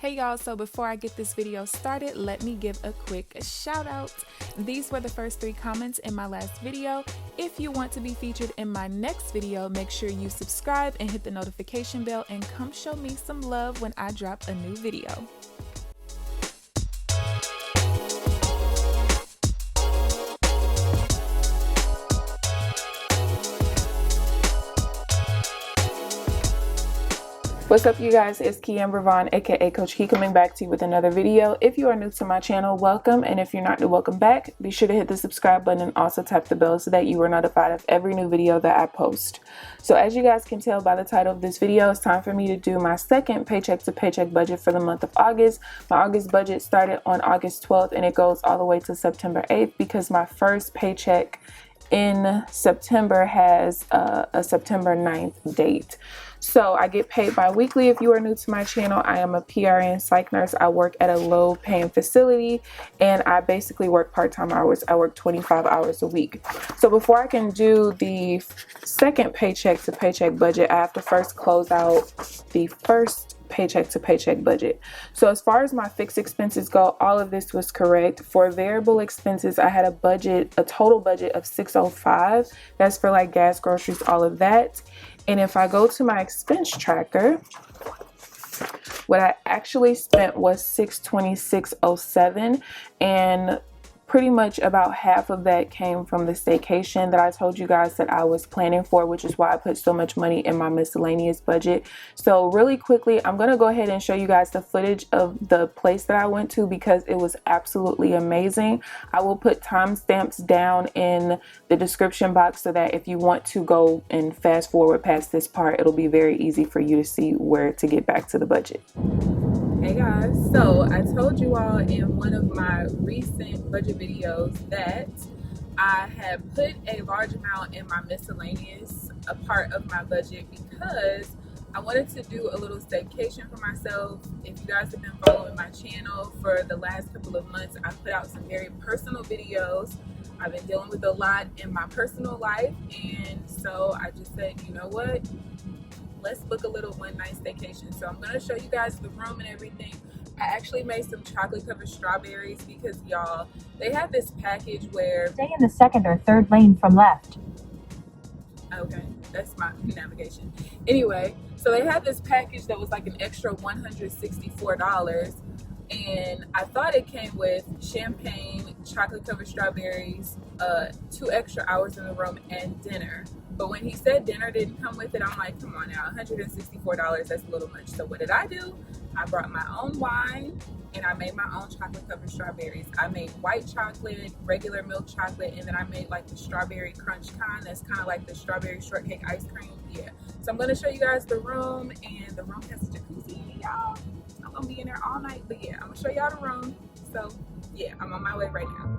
Hey y'all, so before I get this video started, let me give a quick shout out. These were the first 3 comments in my last video. If you want to be featured in my next video, make sure you subscribe and hit the notification bell and come show me some love when I drop a new video. What's up, you guys? It's KeAmber Vaughn, aka CoachKe, coming back to you with another video. If you are new to my channel, welcome, and if you're not new, welcome back. Be sure to hit the subscribe button and also tap the bell so that you are notified of every new video that I post. So as you guys can tell by the title of this video, it's time for me to do my second paycheck to paycheck budget for the month of August. My August budget started on August 12th and it goes all the way to September 8th because my first paycheck in September has a September 9th date. So I get paid bi-weekly. If you are new to my channel, I am a PRN psych nurse. I work at a low paying facility and I basically work part-time hours. I work 25 hours a week. So before I can do the second paycheck to paycheck budget, I have to first close out the first paycheck to paycheck budget. So as far as my fixed expenses go, all of this was correct. For variable expenses, I had a total budget of $605. That's for like gas, groceries, all of that. And if I go to my expense tracker, what I actually spent was $626.07, and pretty much about half of that came from the staycation that I told you guys that I was planning for, which is why I put so much money in my miscellaneous budget. So really quickly, I'm going to go ahead and show you guys the footage of the place that I went to because it was absolutely amazing. I will put timestamps down in the description box so that if you want to go and fast forward past this part, it'll be very easy for you to see where to get back to the budget. Hey guys, so I told you all in one of my recent budget videos that I had put a large amount in my miscellaneous, a part of my budget, because I wanted to do a little staycation for myself. If you guys have been following my channel for the last couple of months, I put out some very personal videos. I've been dealing with a lot in my personal life, and so I just said, you know what? Let's book a little one-night staycation. So I'm going to show you guys the room and everything. I actually made some chocolate covered strawberries because y'all, they have this package where stay in the second or third lane from left. Okay, that's my navigation. Anyway, so they had this package that was like an extra $164, and I thought it came with champagne, chocolate covered strawberries, 2 extra hours in the room, and dinner. But when he said dinner didn't come with it, I'm like, come on now, $164, that's a little much. So what did I do? I brought my own wine and I made my own chocolate covered strawberries. I made white chocolate, regular milk chocolate, and then I made like the strawberry crunch kind. That's kind of like the strawberry shortcake ice cream. Yeah. So I'm going to show you guys the room, and the room has a jacuzzi, y'all. I'm going to be in there all night, but yeah, I'm going to show y'all the room. So yeah, I'm on my way right now.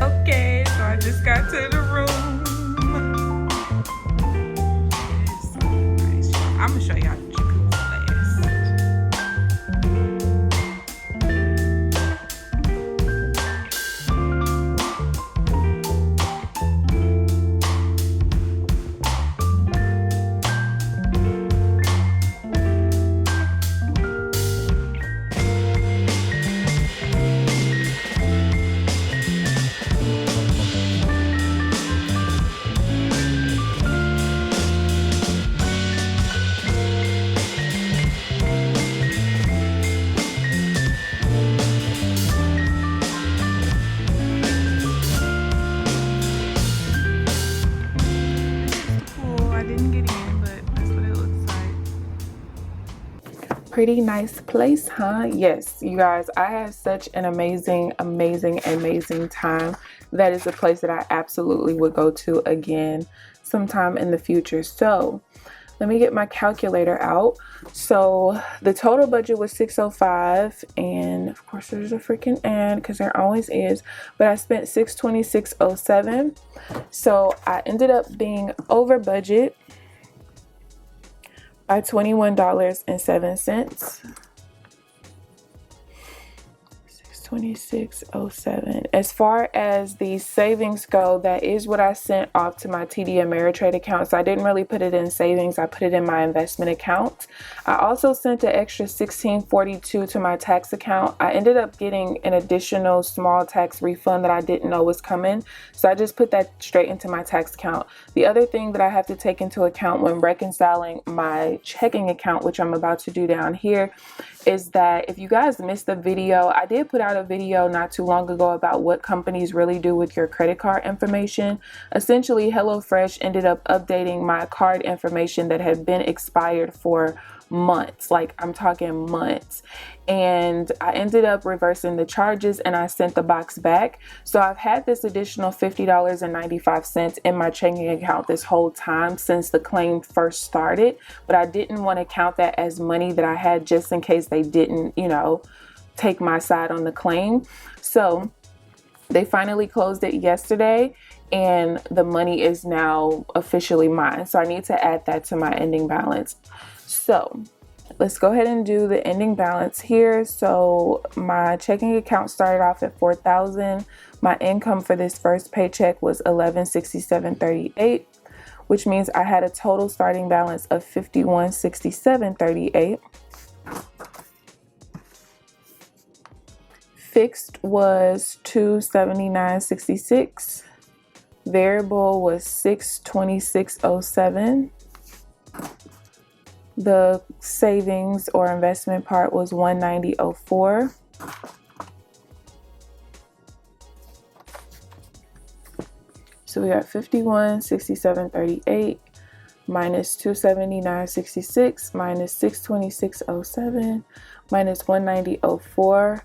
Okay, so I just got to the room. It's so nice. I'm gonna show y'all the jacuzzi Pretty nice place, huh? Yes, you guys, I had such an amazing time. That is a place that I absolutely would go to again sometime in the future. So let me get my calculator out. So the total budget was $605, and of course there's a freaking and because there always is, but I spent $626.07. So I ended up being over budget by $21.07. 2607. As far as the savings go, that is what I sent off to my TD Ameritrade account. So I didn't really put it in savings. I put it in my investment account. I also sent an extra $16.42 to my tax account. I ended up getting an additional small tax refund that I didn't know was coming. So I just put that straight into my tax account. The other thing that I have to take into account when reconciling my checking account, which I'm about to do down here, is that if you guys missed the video, I did put out a video not too long ago about what companies really do with your credit card information. Essentially, HelloFresh ended up updating my card information that had been expired for months, like I'm talking months, and I ended up reversing the charges and I sent the box back. So I've had this additional $50.95 in my checking account this whole time since the claim first started, but I didn't want to count that as money that I had just in case they didn't, you know, take my side on the claim. So they finally closed it yesterday and the money is now officially mine. So I need to add that to my ending balance. So let's go ahead and do the ending balance here. So my checking account started off at $4,000. My income for this first paycheck was $1167.38, which means I had a total starting balance of $5167.38. Fixed was $279.66. Variable was $626.07. The savings or investment part was $190.04. So we got $5167.38 minus $279.66 minus $626.07 minus $190.04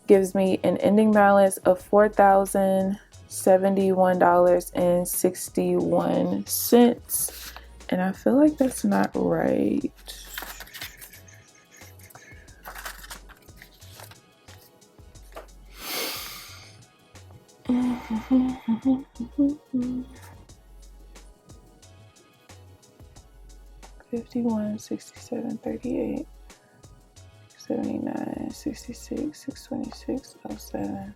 gives me an ending balance of $4,071.61. And I feel like that's not right. $5167.38 $79.66 $626.07.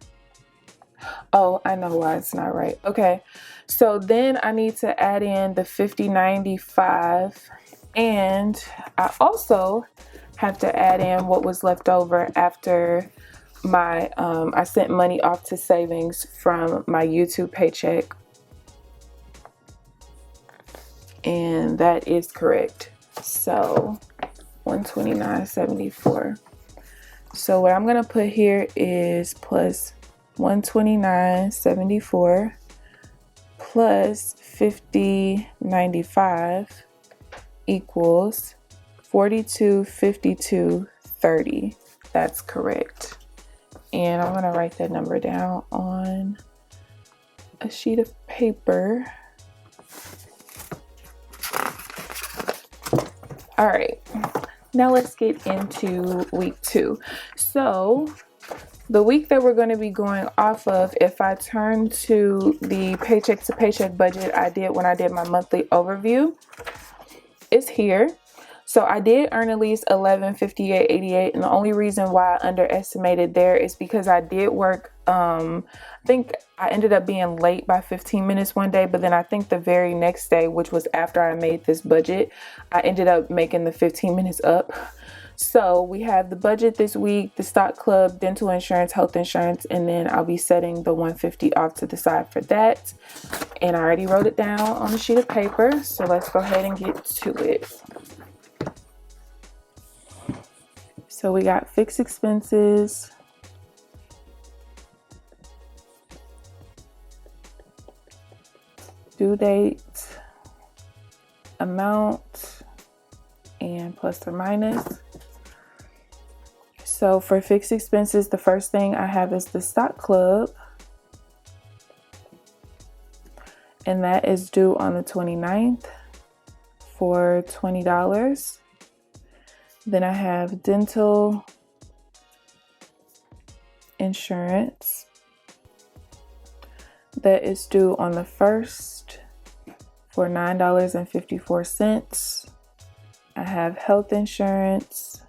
Oh, I know why it's not right. Okay, so then I need to add in the $50.95, and I also have to add in what was left over after my I sent money off to savings from my YouTube paycheck, and that is correct. So $129.74. So what I'm gonna put here is plus $129.74 plus $50.95 equals $42.52.30. That's correct. And I'm gonna write that number down on a sheet of paper. All right, now let's get into week 2. So the week that we're going to be going off of, if I turn to the paycheck to paycheck budget I did when I did my monthly overview, is here. So I did earn at least $1158.88, and the only reason why I underestimated there is because I did work, I think I ended up being late by 15 minutes one day, but then I think the very next day, which was after I made this budget, I ended up making the 15 minutes up. So we have the budget this week, the stock club, dental insurance, health insurance, and then I'll be setting the $150 off to the side for that. And I already wrote it down on a sheet of paper, so let's go ahead and get to it. So we got fixed expenses, due date, amount, and plus or minus. So for fixed expenses, the first thing I have is the stock club, and that is due on the 29th for $20. Then I have dental insurance that is due on the 1st for $9.54. I have health insurance.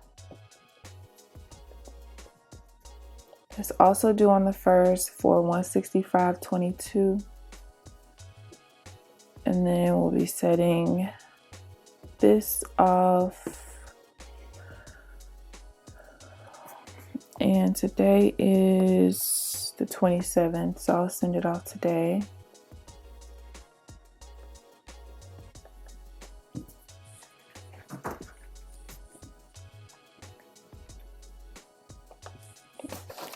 It's also due on the 1st for $165.22. And then we'll be setting this off. And today is the 27th, so I'll send it off today.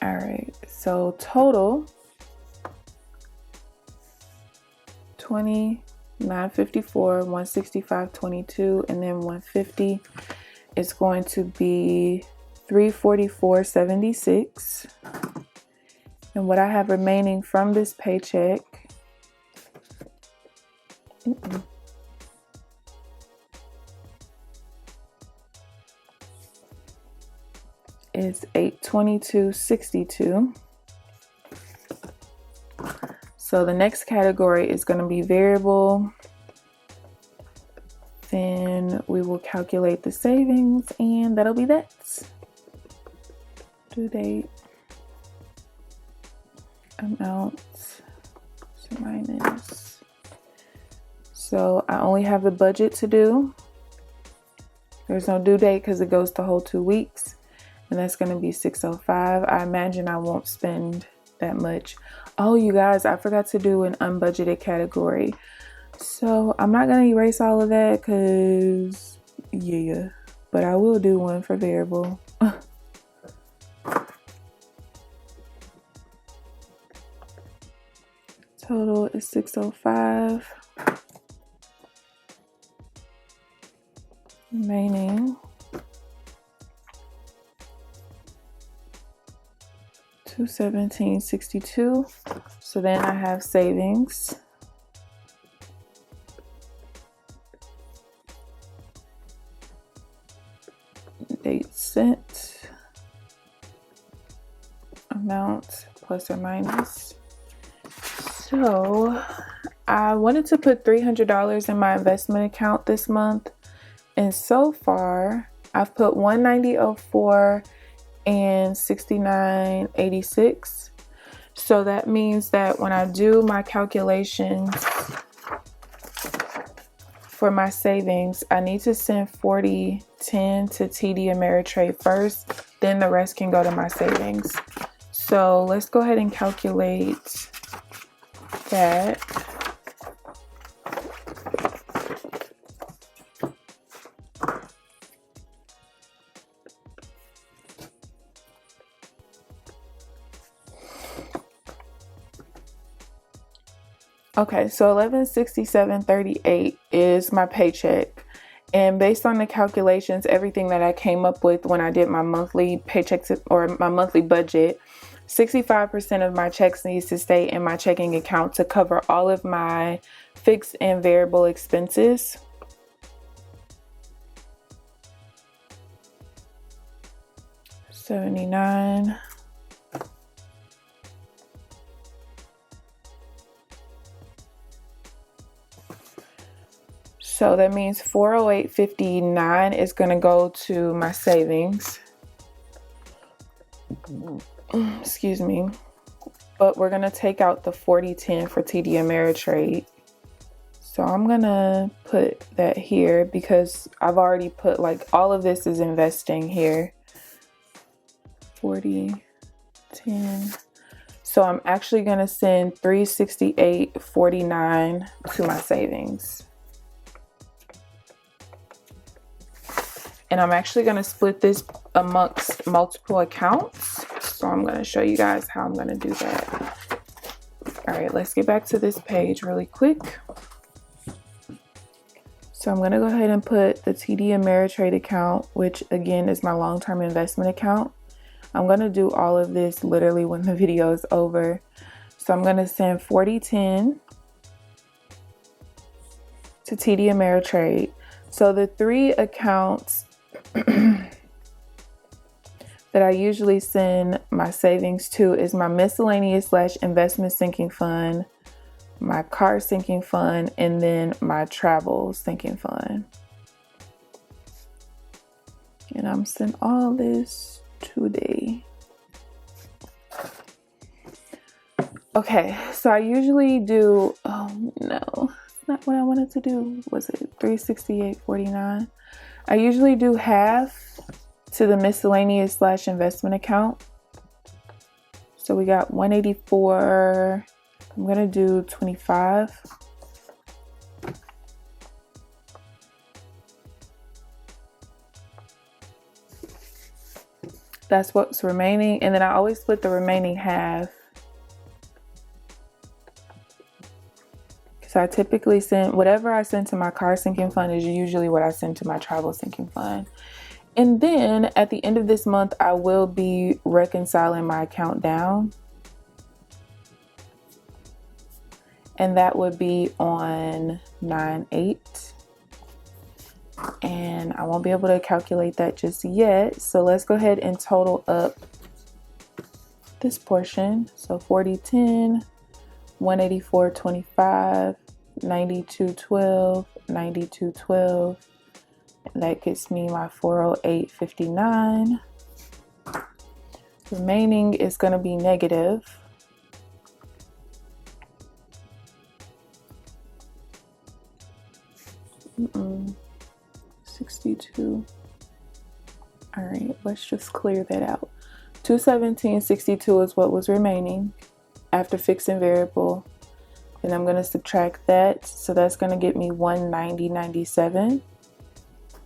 All right, so total $29.54, $165.22, and then $150 is going to be $344.76. And what I have remaining from this paycheck is $822.62. So the next category is going to be variable. Then we will calculate the savings, and that'll be that. Due date, amount, minus. So I only have the budget to do. There's no due date because it goes the whole 2 weeks, and that's going to be $605. I imagine I won't spend that much. Oh, you guys, I forgot to do an unbudgeted category. So I'm not going to erase all of that because, yeah, but I will do one for variable. Total is $605. Remaining $217.62. So then I have savings. Date sent. Amount plus or minus. So I wanted to put $300 in my investment account this month, and so far I've put $190.04 and $69.86. So that means that when I do my calculations for my savings, I need to send $40.10 to TD Ameritrade first, then the rest can go to my savings. So let's go ahead and calculate that. Okay, so $1167.38 is my paycheck. And based on the calculations, everything that I came up with when I did my monthly paychecks or my monthly budget, 65% of my checks needs to stay in my checking account to cover all of my fixed and variable expenses. $79. So that means $408.59 is going to go to my savings. Excuse me. But we're going to take out the $40.10 for TD Ameritrade. So I'm going to put that here because I've already put, like, all of this is investing here. $40.10. So I'm actually going to send $368.49 to my savings. And I'm actually going to split this amongst multiple accounts. So I'm going to show you guys how I'm going to do that. All right, let's get back to this page really quick. So I'm going to go ahead and put the TD Ameritrade account, which again is my long-term investment account. I'm going to do all of this literally when the video is over. So I'm going to send $40.10 to TD Ameritrade. So the three accounts that I usually send my savings to is my miscellaneous / investment sinking fund, my car sinking fund, and then my travel sinking fund. And I'm sending all this today. Okay, so I usually do, oh no, not what I wanted to do. Was it $368.49? I usually do half to the miscellaneous / investment account. So we got 184. I'm gonna do 25. That's what's remaining, and then I always split the remaining half. So I typically send whatever I send to my car sinking fund is usually what I send to my travel sinking fund. And then at the end of this month, I will be reconciling my account down. And that would be on 9/8. And I won't be able to calculate that just yet. So let's go ahead and total up this portion. So 40/10, 184.25, 92.12, 92.12. And that gets me my 408.59. Remaining is going to be negative. Mm-mm. 62. All right, let's just clear that out. 217.62 is what was remaining after fixing variable. Then I'm going to subtract that, so that's going to get me 190.97.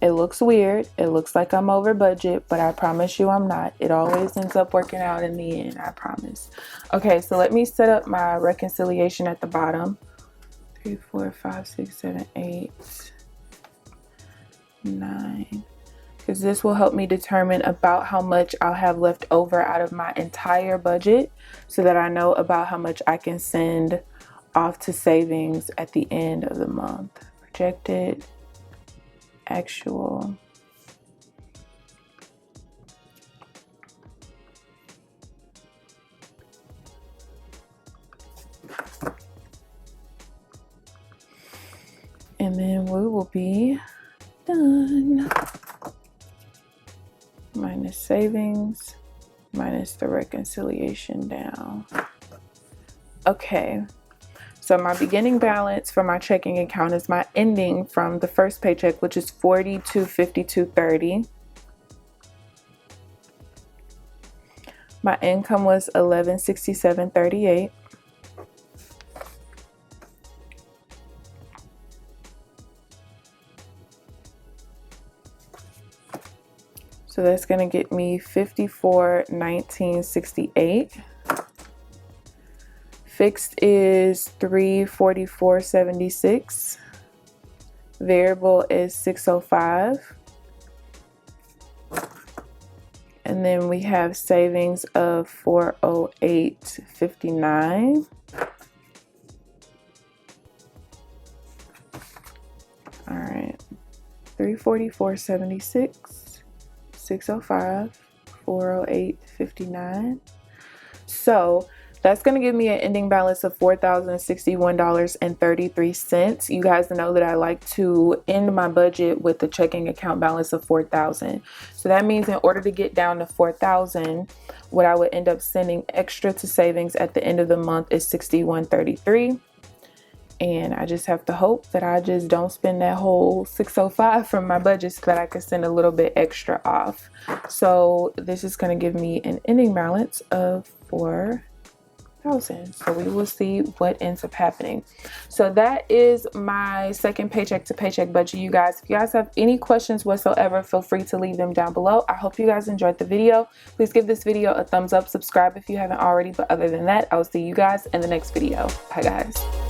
It looks weird, it looks like I'm over budget, but I promise you I'm not. It always ends up working out in the end, I promise. Okay, so let me set up my reconciliation at the bottom. 3, 4, 5, 6, 7, 8, 9, because this will help me determine about how much I'll have left over out of my entire budget, so that I know about how much I can send off to savings at the end of the month. Projected, actual, and then we will be done. Minus savings, minus the reconciliation down. Okay, so my beginning balance for my checking account is my ending from the first paycheck, which is $42.52.30. My income was $1167.38. So that's going to get me $54.19.68. Fixed is $344.76. Variable is $605. And then we have savings of $408.59. All right, $344.76. 605, 408.59. So that's going to give me an ending balance of $4,061.33. You guys know that I like to end my budget with the checking account balance of $4,000. So that means in order to get down to $4,000, what I would end up sending extra to savings at the end of the month is $61.33. And I just have to hope that I just don't spend that whole $605 from my budget, so that I can send a little bit extra off. So this is going to give me an ending balance of $4,000. So we will see what ends up happening. So that is my second paycheck to paycheck budget, you guys. If you guys have any questions whatsoever, feel free to leave them down below. I hope you guys enjoyed the video. Please give this video a thumbs up, subscribe if you haven't already. But other than that, I will see you guys in the next video. Bye guys.